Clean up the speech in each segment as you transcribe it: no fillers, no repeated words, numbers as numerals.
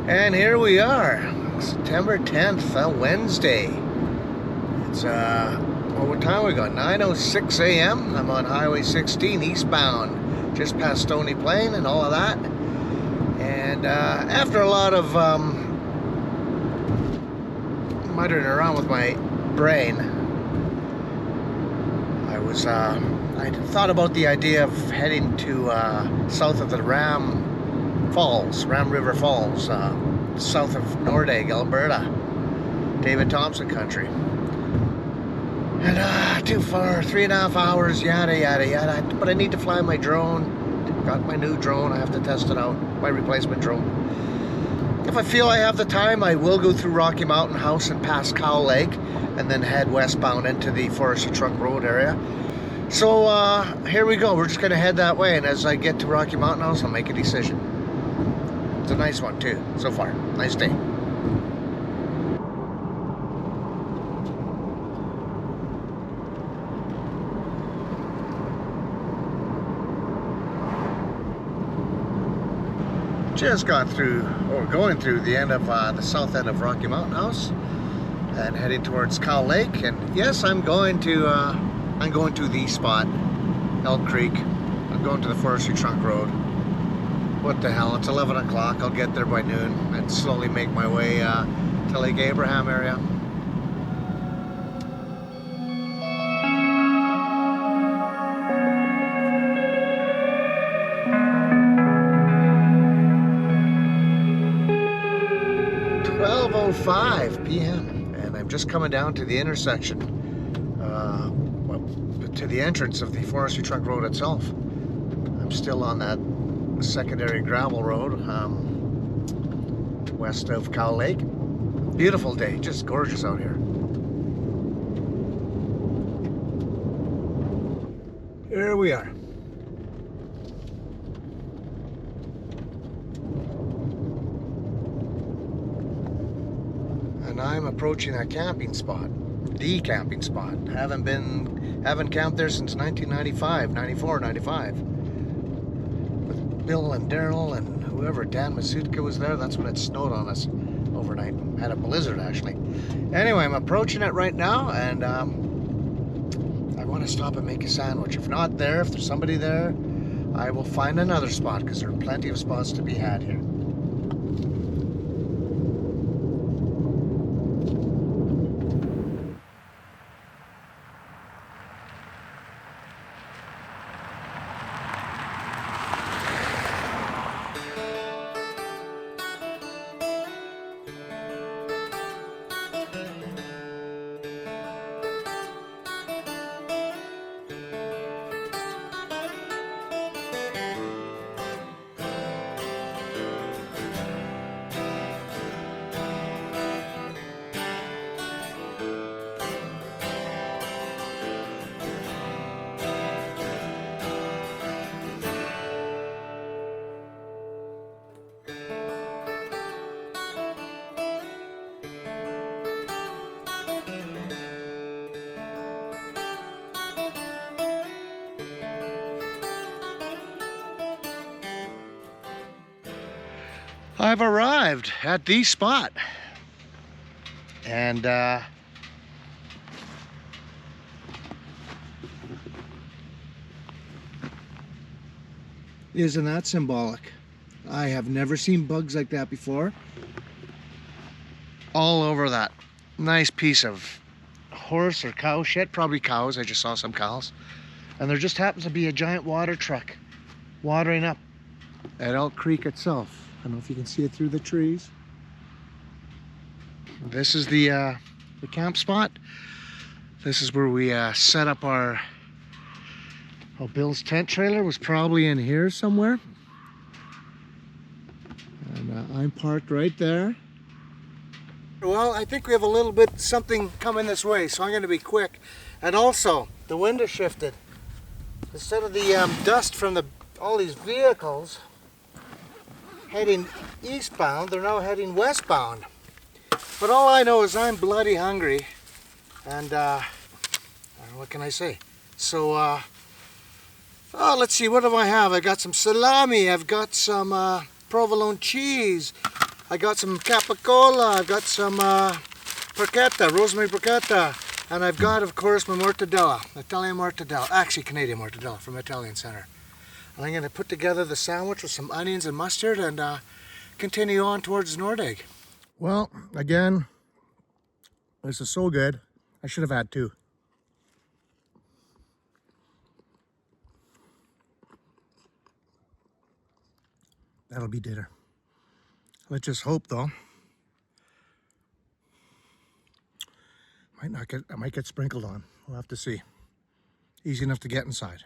And here we are, September 10th, a Wednesday. It's, well, what time we got? 9:06 a.m. I'm on Highway 16 eastbound, just past Stony Plain and all of that. And after a lot of muttering around with my brain, I thought about the idea of heading to south of the Ram River Falls, south of Nordegg, Alberta, David Thompson country. And too far, 3.5 hours, yada yada yada. But I need to fly my drone. Got my new drone, I have to test it out, my replacement drone. If I feel I have the time, I will go through Rocky Mountain House and past Cow Lake, and then head westbound into the Forestry Trunk Road area. So here we go, we're just gonna head that way, and as I get to Rocky Mountain House, I'll make a decision. It's a nice one too, so far. Nice day. Just got through, or going through the end of the south end of Rocky Mountain House, and heading towards Cow Lake. And yes, I'm going to the spot, Elk Creek. I'm going to the Forestry Trunk Road. What the hell? It's 11 o'clock. I'll get there by noon and slowly make my way to Lake Abraham area. .05 p.m. and I'm just coming down to the intersection, to the entrance of the Forestry Trunk Road itself. I'm still on that secondary gravel road west of Cow Lake. Beautiful day, just gorgeous out here. Here we are. And I'm approaching a camping spot, the camping spot. Haven't camped there since 1995, 94, 95. With Bill and Daryl and whoever, Dan Masutka was there. That's when it snowed on us overnight. Had a blizzard actually. Anyway, I'm approaching it right now, and I want to stop and make a sandwich. If not there, if there's somebody there, I will find another spot, because there are plenty of spots to be had here. I've arrived at the spot, and isn't that symbolic? I have never seen bugs like that before. All over that nice piece of horse or cow shit, probably cows, I just saw some cows. And there just happens to be a giant water truck watering up at Elk Creek itself. I don't know if you can see it through the trees. This is the camp spot. This is where we set up our... Oh, Bill's tent trailer was probably in here somewhere. And I'm parked right there. Well, I think we have a little bit something coming this way, so I'm going to be quick. And also, the wind has shifted. Instead of the dust from all these vehicles heading eastbound, they're now heading westbound. But all I know is I'm bloody hungry, and what can I say? So oh, let's see, what do I have? I got some salami, I've got some provolone cheese, I got some capicola, I've got some porchetta, rosemary porchetta, and I've got, of course, my mortadella, Italian mortadella, actually Canadian mortadella from Italian Center. And I'm going to put together the sandwich with some onions and mustard and continue on towards Nordegg. Well, again, this is so good. I should have had two. That'll be dinner. Let's just hope, though. I might get sprinkled on. We'll have to see. Easy enough to get inside.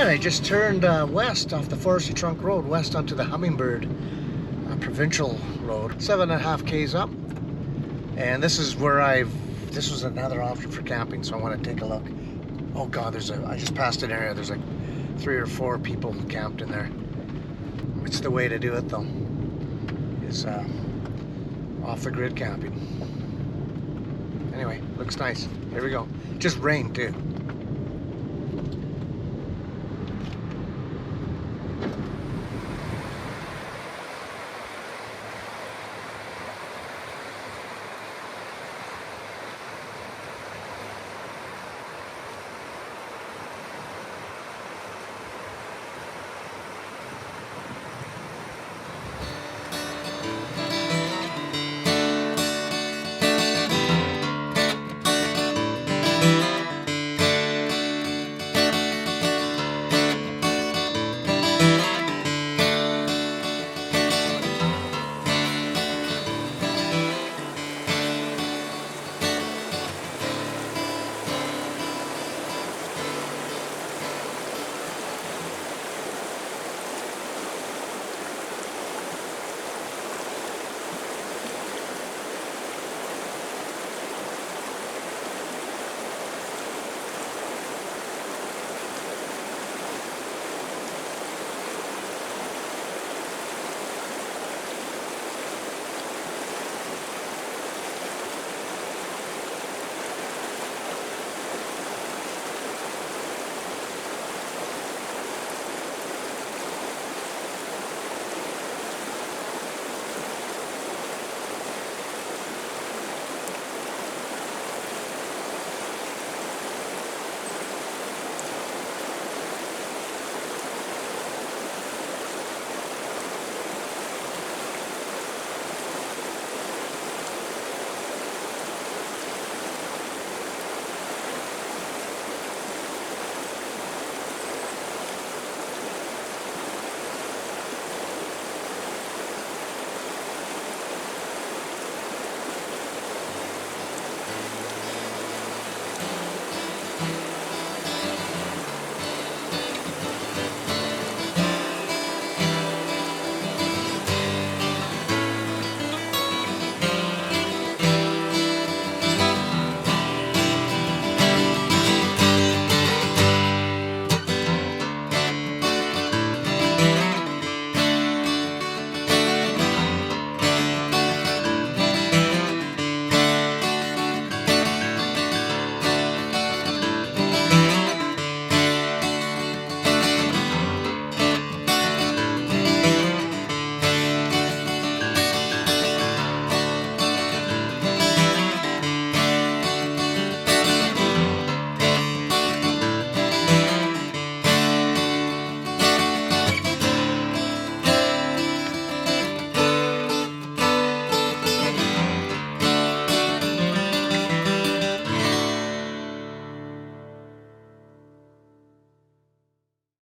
I just turned west off the Forestry Trunk Road, west onto the Hummingbird provincial road, 7.5 k's up. And this is where this was another option for camping, so I want to take a look. Oh God, I just passed an area, there's like 3 or 4 people camped in there. It's the way to do it though, is off the grid camping. Anyway, looks nice. Here we go. Just rained too.